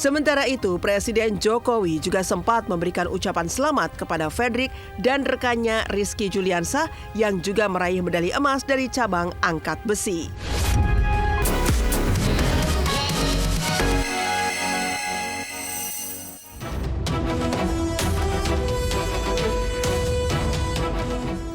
Sementara itu, Presiden Jokowi juga sempat memberikan ucapan selamat kepada Fredrik dan rekannya Rizky Juliansah yang juga meraih medali emas dari cabang angkat besi.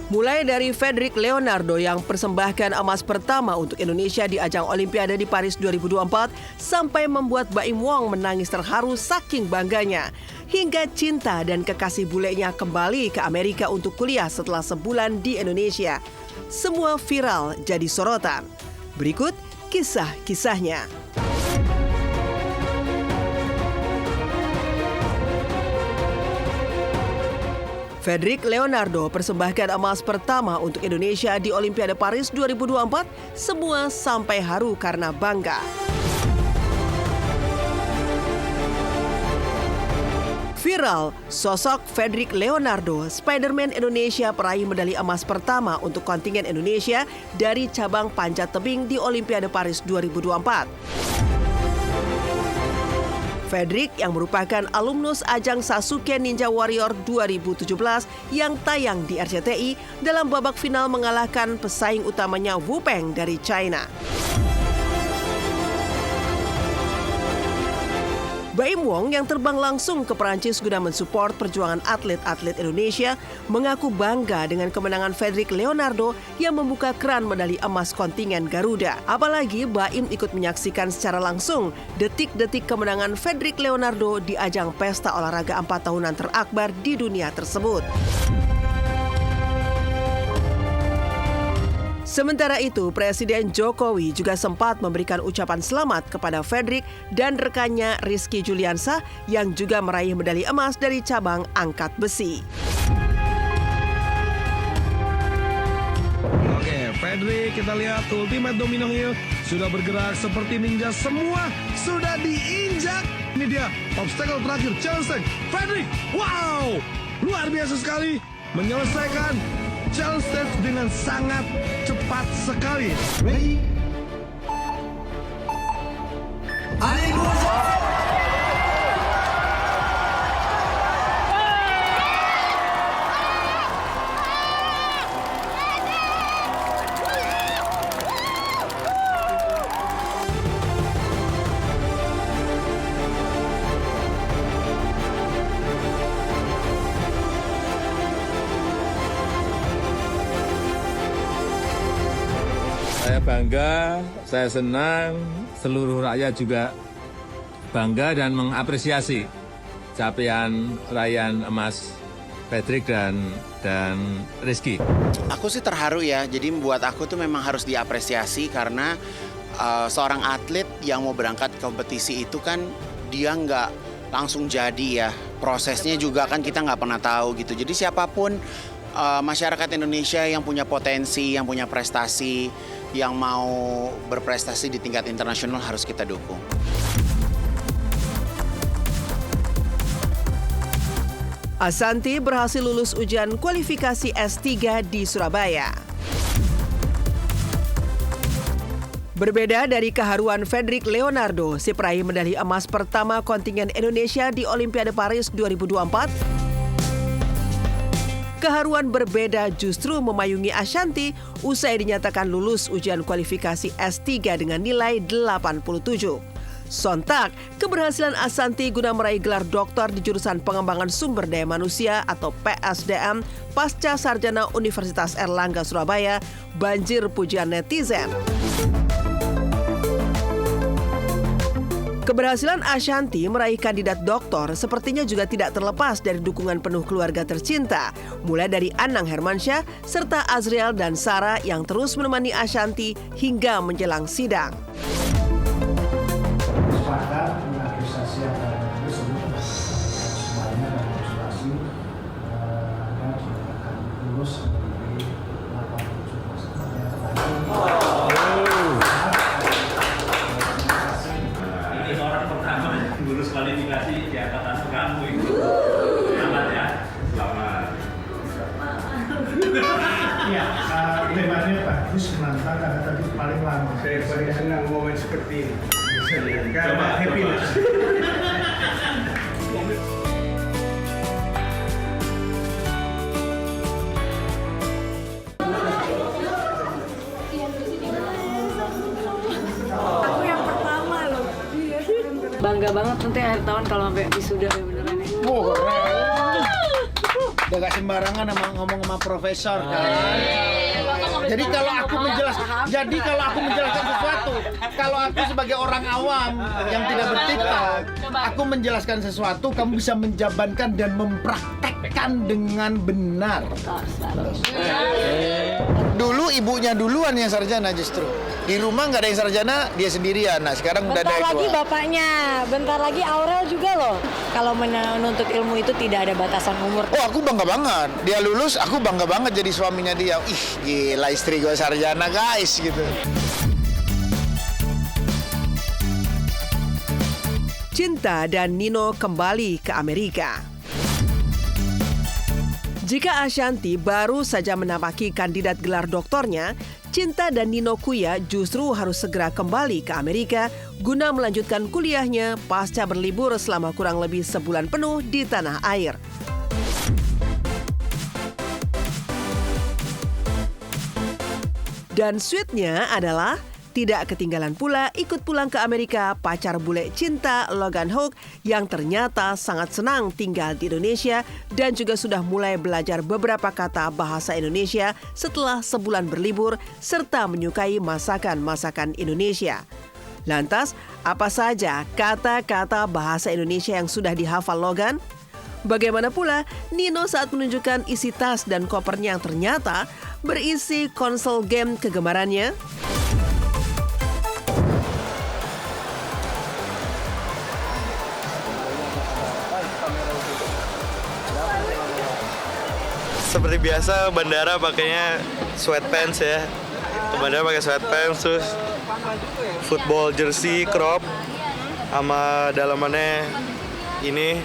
Mulai dari Fredrik Leonardo yang persembahkan emas pertama untuk Indonesia di ajang Olimpiade di Paris 2024 sampai membuat Baim Wong menangis terharu saking bangganya. Hingga cinta dan kekasih bulenya kembali ke Amerika untuk kuliah setelah sebulan di Indonesia. Semua viral jadi sorotan. Berikut kisah-kisahnya. Fredrik Leonardo persembahkan emas pertama untuk Indonesia di Olimpiade Paris 2024, semua sampai haru karena bangga. Viral, sosok Fredrik Leonardo, Spiderman Indonesia peraih medali emas pertama untuk kontingen Indonesia dari cabang panjat tebing di Olimpiade Paris 2024. Fredrik yang merupakan alumnus ajang Sasuke Ninja Warrior 2017 yang tayang di RCTI dalam babak final mengalahkan pesaing utamanya Wu Peng dari China. Baim Wong yang terbang langsung ke Perancis guna mensupport perjuangan atlet-atlet Indonesia mengaku bangga dengan kemenangan Fredrik Leonardo yang membuka keran medali emas kontingen Garuda. Apalagi Baim ikut menyaksikan secara langsung detik-detik kemenangan Fredrik Leonardo di ajang pesta olahraga 4 tahunan terakbar di dunia tersebut. Sementara itu, Presiden Jokowi juga sempat memberikan ucapan selamat kepada Fredrik dan rekannya Rizky Juliansah yang juga meraih medali emas dari cabang angkat besi. Oke, Fredrik, kita lihat Ultimate Domino Hill sudah bergerak seperti ninja, semua sudah diinjak. Ini dia obstacle terakhir, challenge. Fredrik, wow, luar biasa sekali menyelesaikan challenge stage dengan sangat cepat sekali. Ready? Saya bangga, saya senang, seluruh rakyat juga bangga dan mengapresiasi capaian raihan emas Fredrik dan Rizky. Aku sih terharu ya, jadi buat aku tuh memang harus diapresiasi karena seorang atlet yang mau berangkat kompetisi itu kan dia nggak langsung jadi ya. Prosesnya juga kan kita nggak pernah tahu gitu. Jadi siapapun masyarakat Indonesia yang punya potensi, yang punya prestasi, yang mau berprestasi di tingkat internasional harus kita dukung. Ashanty berhasil lulus ujian kualifikasi S3 di Surabaya. Berbeda dari keharuan Fredrik Leonardo, si peraih medali emas pertama kontingen Indonesia di Olimpiade Paris 2024, keharuan berbeda justru memayungi Ashanty usai dinyatakan lulus ujian kualifikasi S3 dengan nilai 87. Sontak, keberhasilan Ashanty guna meraih gelar doktor di jurusan pengembangan sumber daya manusia atau PSDM pasca sarjana Universitas Airlangga Surabaya banjir pujian netizen. Keberhasilan Ashanty meraih kandidat doktor sepertinya juga tidak terlepas dari dukungan penuh keluarga tercinta, mulai dari Anang Hermansyah serta Azriel dan Sarah yang terus menemani Ashanty hingga menjelang sidang. Sepakat mengapresiasi apa yang tersebut semuanya dan konsultasi dan akan lulus menjadi 87%. Ini orang pertama lulus kualifikasi di angkatan kamu itu. Selamat ya. Selamat. Iya, temanya bagus, menantang karena tadi paling lama. Saya paling senang momen seperti ini. Coba, happiness. bangga banget nanti akhir tahun kalau sampai wisuda ya beneran ya. Udah gak sembarangan ngomong sama profesor kan. Jadi kalau aku menjelaskan sesuatu, kalau aku sebagai orang awam yang tidak bertiktok, aku menjelaskan sesuatu, kamu bisa menjabankan dan mempraktekkan dengan benar. Dulu ibunya duluan yang sarjana justru. Di rumah nggak ada yang sarjana, dia sendirian. Nah sekarang udah ada Bentar yang lagi dua. bapaknya, bentar lagi Aurel juga loh. Kalau menuntut ilmu itu tidak ada batasan umur. Oh aku bangga banget. Dia lulus, aku bangga banget jadi suaminya dia. Ih gila istri gue sarjana guys gitu. Cinta dan Nino kembali ke Amerika. Jika Ashanti baru saja menapaki kandidat gelar doktornya, Cinta dan Nino Kuya justru harus segera kembali ke Amerika guna melanjutkan kuliahnya pasca berlibur selama kurang lebih sebulan penuh di tanah air. Dan sweetnya adalah tidak ketinggalan pula ikut pulang ke Amerika pacar bule Cinta Logan Hawk yang ternyata sangat senang tinggal di Indonesia dan juga sudah mulai belajar beberapa kata bahasa Indonesia setelah sebulan berlibur serta menyukai masakan-masakan Indonesia. Lantas, apa saja kata-kata bahasa Indonesia yang sudah dihafal Logan? Bagaimana pula Nino saat menunjukkan isi tas dan kopernya yang ternyata berisi konsol game kegemarannya? Seperti biasa bandara pakainya sweatpants ya. Ke bandara pakai sweatpants terus football jersey crop sama dalamannya ini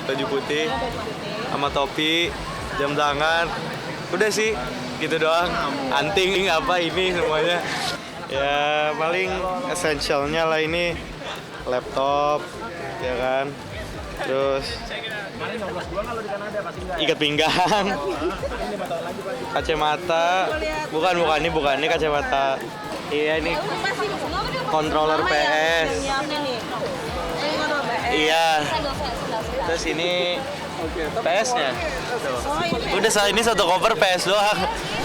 baju putih sama topi, jam tangan. Udah sih gitu doang. Anting apa ini semuanya. Ya paling essentialnya lah ini laptop ya kan. Terus ikat pinggang, kacamata, bukan ini kacamata, iya ini controller PS, iya, terus ini PS-nya, udah ini satu cover PS doang.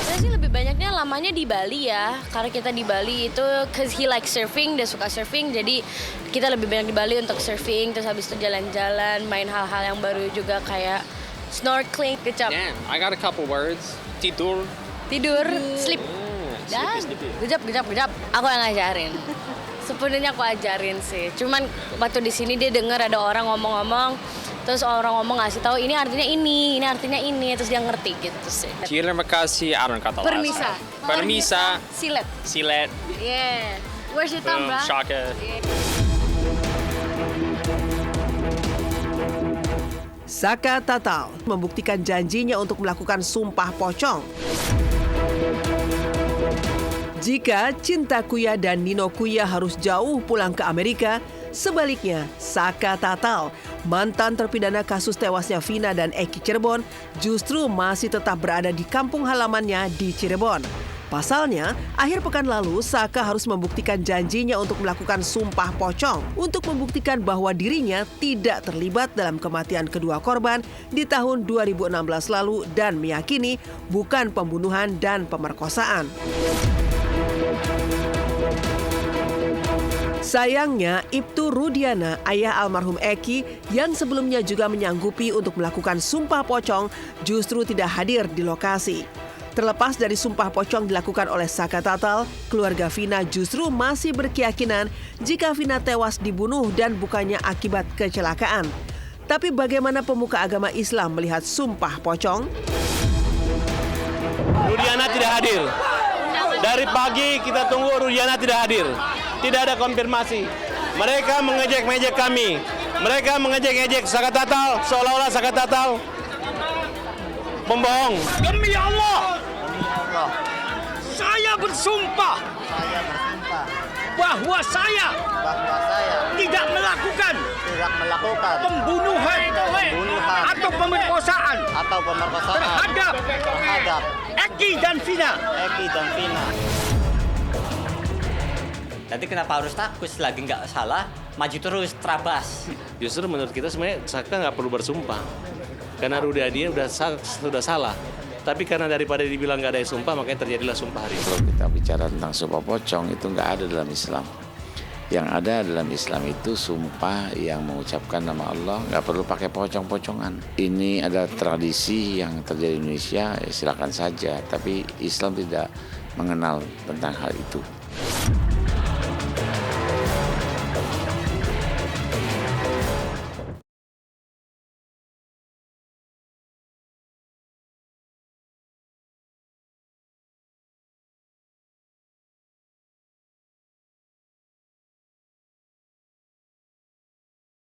Saya sih lebih banyaknya lamanya di Bali ya, karena kita di Bali itu cause he like surfing, dia suka surfing, jadi kita lebih banyak di Bali untuk surfing, terus habis itu jalan-jalan, main hal-hal yang baru juga kayak snorkeling, kecap. Yeah, I got a couple words. Tidur. Sleep. Dan gejap. Aku yang ngajarin. Sebenarnya aku ajarin sih. Cuman waktu di sini dia dengar ada orang ngomong-ngomong, terus orang ngomong ngasih tahu ini artinya ini artinya ini, terus dia ngerti gitu sih. Terima kasih. I don't kata Permisa. Silet. Yeah. Where's your thumb, bro? Shaka. Saka Tatal membuktikan janjinya untuk melakukan sumpah pocong. Jika Cinta Kuya dan Nino Kuya harus jauh pulang ke Amerika, sebaliknya Saka Tatal, mantan terpidana kasus tewasnya Vina dan Eki Cirebon, justru masih tetap berada di kampung halamannya di Cirebon. Pasalnya, akhir pekan lalu Saka harus membuktikan janjinya untuk melakukan sumpah pocong untuk membuktikan bahwa dirinya tidak terlibat dalam kematian kedua korban di tahun 2016 lalu dan meyakini bukan pembunuhan dan pemerkosaan. Sayangnya, Ibtu Rudiana, ayah almarhum Eki, yang sebelumnya juga menyanggupi untuk melakukan sumpah pocong, justru tidak hadir di lokasi. Terlepas dari sumpah pocong dilakukan oleh Saka Tatal, keluarga Vina justru masih berkeyakinan jika Vina tewas dibunuh dan bukannya akibat kecelakaan. Tapi bagaimana pemuka agama Islam melihat sumpah pocong? Rudiana tidak hadir. Dari pagi kita tunggu Rudiana tidak hadir. Tidak ada konfirmasi. Mereka mengejek-ngejek kami. Mereka mengejek-ngejek Saka Tatal seolah-olah Saka Tatal pembohong. Demi Allah, saya bersumpah bahwa saya tidak melakukan pembunuhan atau pemerkosaan terhadap Eki dan Vina. Nanti kenapa harus takut selagi nggak salah? maju terus, terabas. Justru menurut kita sebenarnya Saka nggak perlu bersumpah. Karena Rudiadi sudah salah. Tapi karena daripada dibilang nggak ada yang sumpah, makanya terjadilah sumpah hari ini. Kalau kita bicara tentang sumpah pocong, itu nggak ada dalam Islam. Yang ada dalam Islam itu sumpah yang mengucapkan nama Allah, nggak perlu pakai pocong-pocongan. Ini ada tradisi yang terjadi di Indonesia, ya silakan saja. Tapi Islam tidak mengenal tentang hal itu.